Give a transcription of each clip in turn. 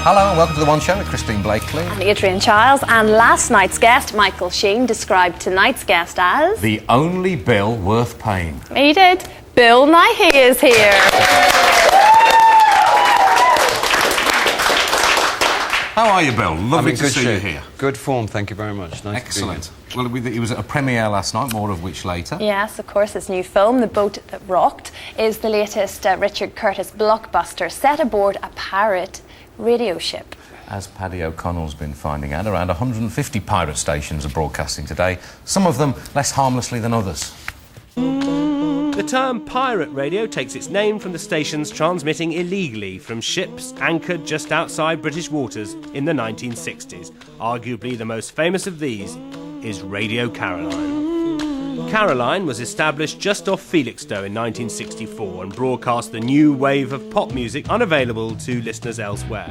Hello and welcome to The One Show with Christine Blakely. And Adrian Childs. And last night's guest, Michael Sheen, described tonight's guest as... the only bill worth paying. He did. Bill Nighy is here. How are you, Bill? Lovely to see you here. Good form, thank you very much. Nice Excellent. To be here. Well, he was at a premiere last night, more of which later. Yes, of course, his new film, The Boat That Rocked, is the latest Richard Curtis blockbuster set aboard a pirate radio ship. As Paddy O'Connell's been finding out, around 150 pirate stations are broadcasting today, some of them less harmlessly than others. The term pirate radio takes its name from the stations transmitting illegally from ships anchored just outside British waters in the 1960s. Arguably the most famous of these is Radio Caroline. Caroline was established just off Felixstowe in 1964 and broadcast the new wave of pop music unavailable to listeners elsewhere.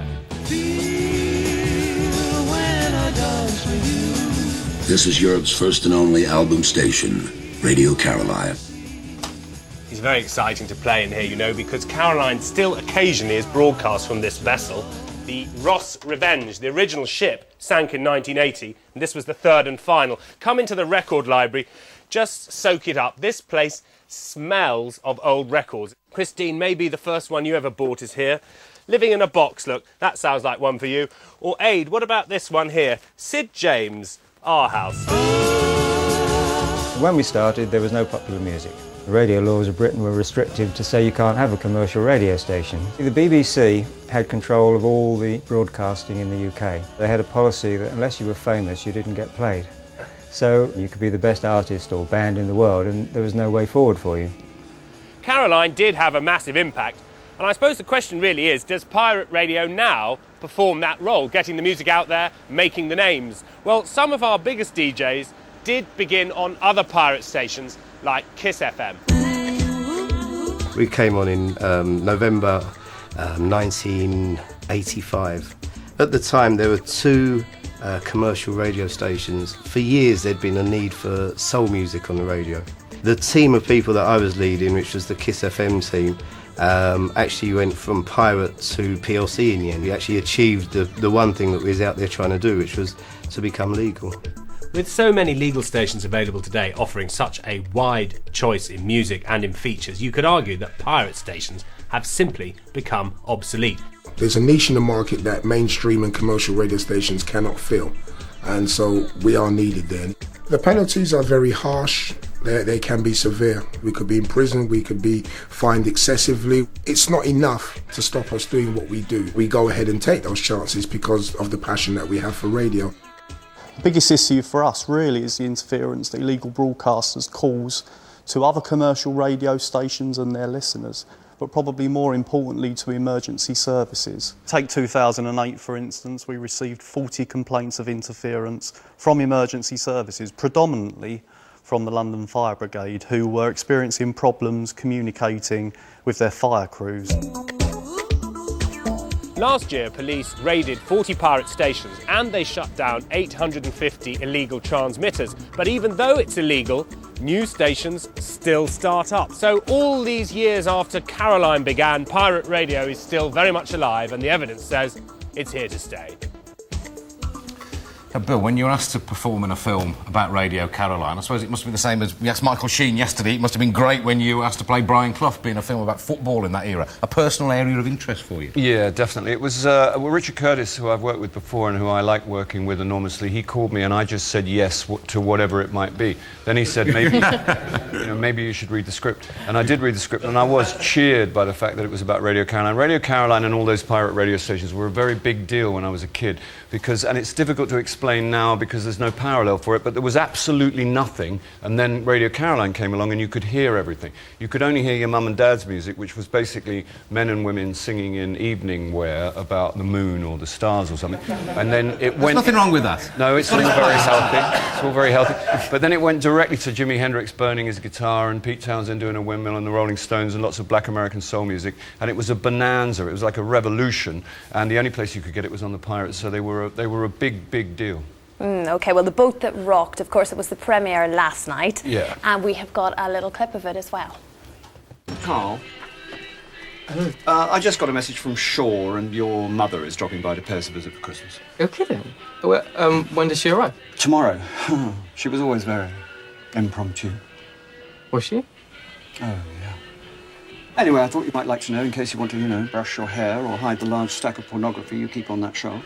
This is Europe's first and only album station, Radio Caroline. It's very exciting to play in here, you know, because Caroline still occasionally is broadcast from this vessel. The Ross Revenge, the original ship, sank in 1980, and this was the third and final. Come into the record library, just soak it up. This place smells of old records. Christine, maybe the first one you ever bought is here. Living in a Box, look, that sounds like one for you. Or Aid, what about this one here? Sid James, Our House. When we started, there was no popular music. The radio laws of Britain were restrictive to say you can't have a commercial radio station. The BBC had control of all the broadcasting in the UK. They had a policy that unless you were famous, you didn't get played. So you could be the best artist or band in the world and there was no way forward for you. Caroline did have a massive impact, and I suppose the question really is, does pirate radio now perform that role, getting the music out there, making the names? Well, some of our biggest DJs did begin on other pirate stations like Kiss FM. We came on in November 1985. At the time there were two commercial radio stations. For years there'd been a need for soul music on the radio. The team of people that I was leading, which was the Kiss FM team, actually went from pirate to PLC in the end. We actually achieved the one thing that we was out there trying to do, which was to become legal. With so many legal stations available today offering such a wide choice in music and in features, you could argue that pirate stations have simply become obsolete. There's a niche in the market that mainstream and commercial radio stations cannot fill, and so we are needed there. The penalties are very harsh. They can be severe. We could be in prison, we could be fined excessively. It's not enough to stop us doing what we do. We go ahead and take those chances because of the passion that we have for radio. The biggest issue for us really is the interference that illegal broadcasters cause to other commercial radio stations and their listeners, but probably more importantly to emergency services. Take 2008 for instance, we received 40 complaints of interference from emergency services, predominantly from the London Fire Brigade, who were experiencing problems communicating with their fire crews. Last year, police raided 40 pirate stations and they shut down 850 illegal transmitters. But even though it's illegal, new stations still start up. So all these years after Caroline began, pirate radio is still very much alive, and the evidence says it's here to stay. Bill, when you were asked to perform in a film about Radio Caroline, I suppose it must have been the same as we asked Michael Sheen yesterday. It must have been great when you were asked to play Brian Clough, being a film about football in that era. A personal area of interest for you? Yeah, definitely. It was Richard Curtis, who I've worked with before and who I like working with enormously. He called me and I just said yes to whatever it might be. Then he said, maybe, maybe you should read the script. And I did read the script, and I was cheered by the fact that it was about Radio Caroline. Radio Caroline and all those pirate radio stations were a very big deal when I was a kid, and it's difficult to explain now because there's no parallel for it, but there was absolutely nothing, and then Radio Caroline came along and you could hear everything. You could only hear your mum and dad's music, which was basically men and women singing in evening wear about the moon or the stars or something, and then it went... There's nothing wrong with that. No, it's all very healthy. It's all very healthy. But then it went directly to Jimi Hendrix burning his guitar and Pete Townsend doing a windmill and the Rolling Stones and lots of black American soul music, and it was a bonanza. It was like a revolution, and the only place you could get it was on the Pirates, so they were a big, big deal. OK, well, The Boat That Rocked, of course, it was the premiere last night. Yeah. And we have got a little clip of it as well. Carl, I just got a message from Shaw, and your mother is dropping by to pay us a visit for Christmas. You're kidding? Well, when does she arrive? Tomorrow. She was always very impromptu. Was she? Oh, yeah. Anyway, I thought you might like to know, in case you want to, you know, brush your hair or hide the large stack of pornography you keep on that shelf.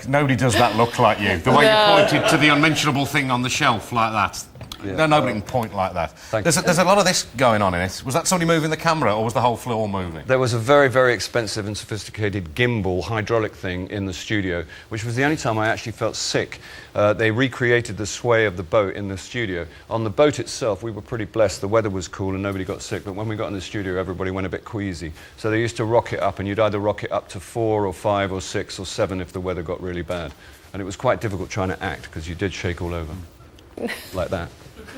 Nobody does that look like you. The way you pointed to the unmentionable thing on the shelf like that. Yeah. No, nobody can point like that. There's a lot of this going on in it. Was that somebody moving the camera, or was the whole floor moving? There was a very, very expensive and sophisticated gimbal hydraulic thing in the studio, which was the only time I actually felt sick. They recreated the sway of the boat in the studio. On the boat itself, we were pretty blessed. The weather was cool and nobody got sick, but when we got in the studio, everybody went a bit queasy. So they used to rock it up, and you'd either rock it up to 4 or 5 or 6 or 7 if the weather got really bad. And it was quite difficult trying to act, because you did shake all over. Like that.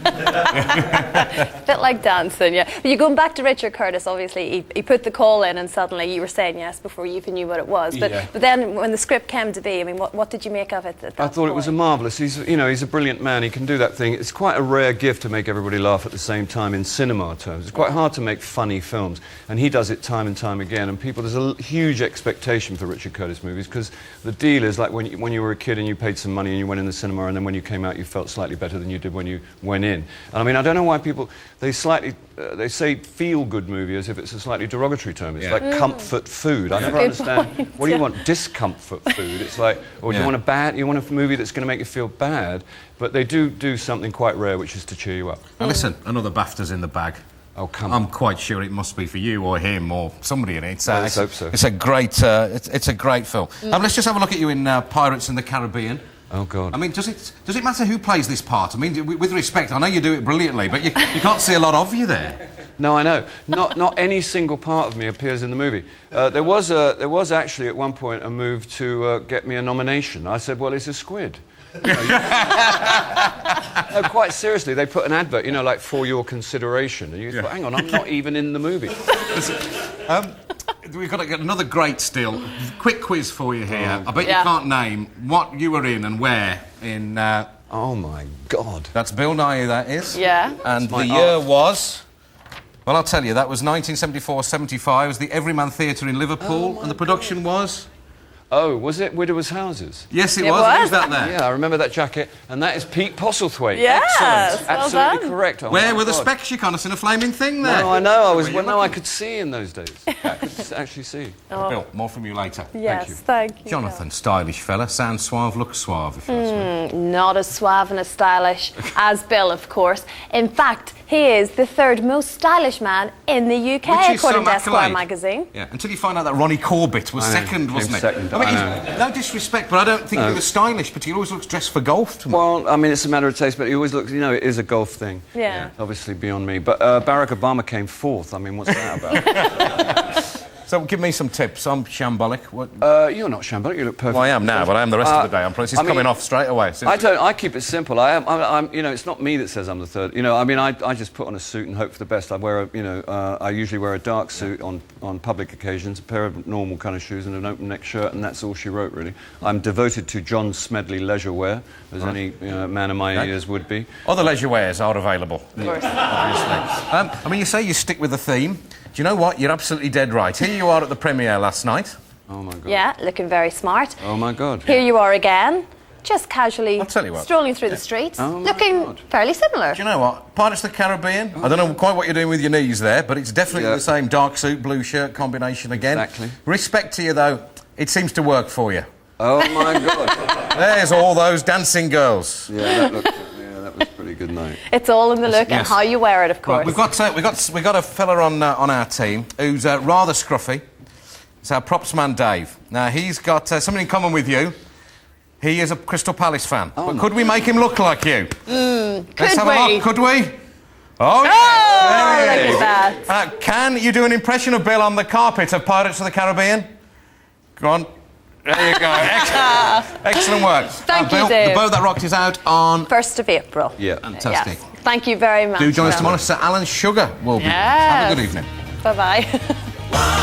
A bit like dancing, yeah. But you're going back to Richard Curtis, obviously. He put the call in and suddenly you were saying yes before you even knew what it was. But then when the script came to be, I mean, what did you make of it at that I thought it was a marvellous. He's a brilliant man. He can do that thing. It's quite a rare gift to make everybody laugh at the same time in cinema terms. It's quite hard to make funny films, and he does it time and time again. And there's a huge expectation for Richard Curtis movies, because the deal is like when you were a kid and you paid some money and you went in the cinema, and then when you came out you felt slightly better than you did when you went in. And I mean, I don't know why people, they say feel-good movie as if it's a slightly derogatory term. It's like comfort food. I never understand. What do you want? Discomfort food? It's like, or do you want a movie that's going to make you feel bad? But they do something quite rare, which is to cheer you up. Now listen, another BAFTA's in the bag. Oh, come on. I'm quite sure it must be for you or him or somebody in it. Let's hope so. It's a great, it's a great film. Let's just have a look at you in Pirates in the Caribbean. Oh, God. I mean, does it matter who plays this part? I mean, with respect, I know you do it brilliantly, but you can't see a lot of you there. No, I know. Not any single part of me appears in the movie. There was actually at one point a move to get me a nomination. I said, well, it's a squid. No, quite seriously, they put an advert, like for your consideration. And you thought, hang on, I'm not even in the movie. We've got to get another great still. Quick quiz for you here. I bet you can't name what you were in and where in... oh, my God. That's Bill Nighy, that is. Yeah. And the year was... Well, I'll tell you, that was 1974-75. It was the Everyman Theatre in Liverpool, and the production was... Oh, was it Widowers' Houses? Yes, it was. Who's that there? Yeah, I remember that jacket. And that is Pete Postlethwaite. Yes, excellent. well Absolutely done. correct. Oh, where were the specs? You can't have seen a flaming thing there. No, I know. I could see in those days. I could actually see. Bill, more from you later. Yes, thank you. Jonathan, stylish fella. Sounds suave, looks suave, if you ask me. Not as suave and as stylish as Bill, of course. In fact, he is the third most stylish man in the UK, according to Esquire magazine. Yeah, until you find out that Ronnie Corbett was second, wasn't it? Second. I mean, no disrespect, but I don't think he was stylish, but he always looks dressed for golf to me. Well, I mean, it's a matter of taste, but he always looks, it is a golf thing. Yeah. Obviously beyond me. But Barack Obama came fourth. I mean, what's that about? So give me some tips. I'm shambolic. What? You're not shambolic. You look perfect. Well, I am now, but I am the rest of the day. I'm probably coming off straight away. I keep it simple. I'm. It's not me that says I'm the third. I just put on a suit and hope for the best. I usually wear a dark suit on public occasions, a pair of normal kind of shoes and an open neck shirt, and that's all she wrote, really. I'm devoted to John Smedley leisure wear, as any man of my years would be. Other leisure wears are available. Of course. Obviously. You say you stick with the theme. Do you know what? You're absolutely dead right. Here you are at the premiere last night. Oh, my God. Yeah, looking very smart. Oh, my God. Here you are again, just casually strolling through the streets, looking fairly similar. Do you know what? Pirates of the Caribbean. I don't know quite what you're doing with your knees there, but it's definitely the same dark suit, blue shirt combination again. Exactly. Respect to you, though. It seems to work for you. Oh, my God. There's all those dancing girls. Yeah, that was a pretty good night. It's all in the look and how you wear it, of course. Right, we've got a fella on our team who's rather scruffy. It's our props man, Dave. Now he's got something in common with you. He is a Crystal Palace fan. But could we make him look like you? Let's have a look. Could we? Oh, look at that. Can you do an impression of Bill on the carpet of Pirates of the Caribbean? Go on. There you go. Excellent work. Thank you, Bill, Dave. The Boat That Rocked is out on... 1st of April. Yeah. Fantastic. Yes. Thank you very much. Do join us tomorrow. Sir Alan Sugar will be. Have a good evening. Bye-bye.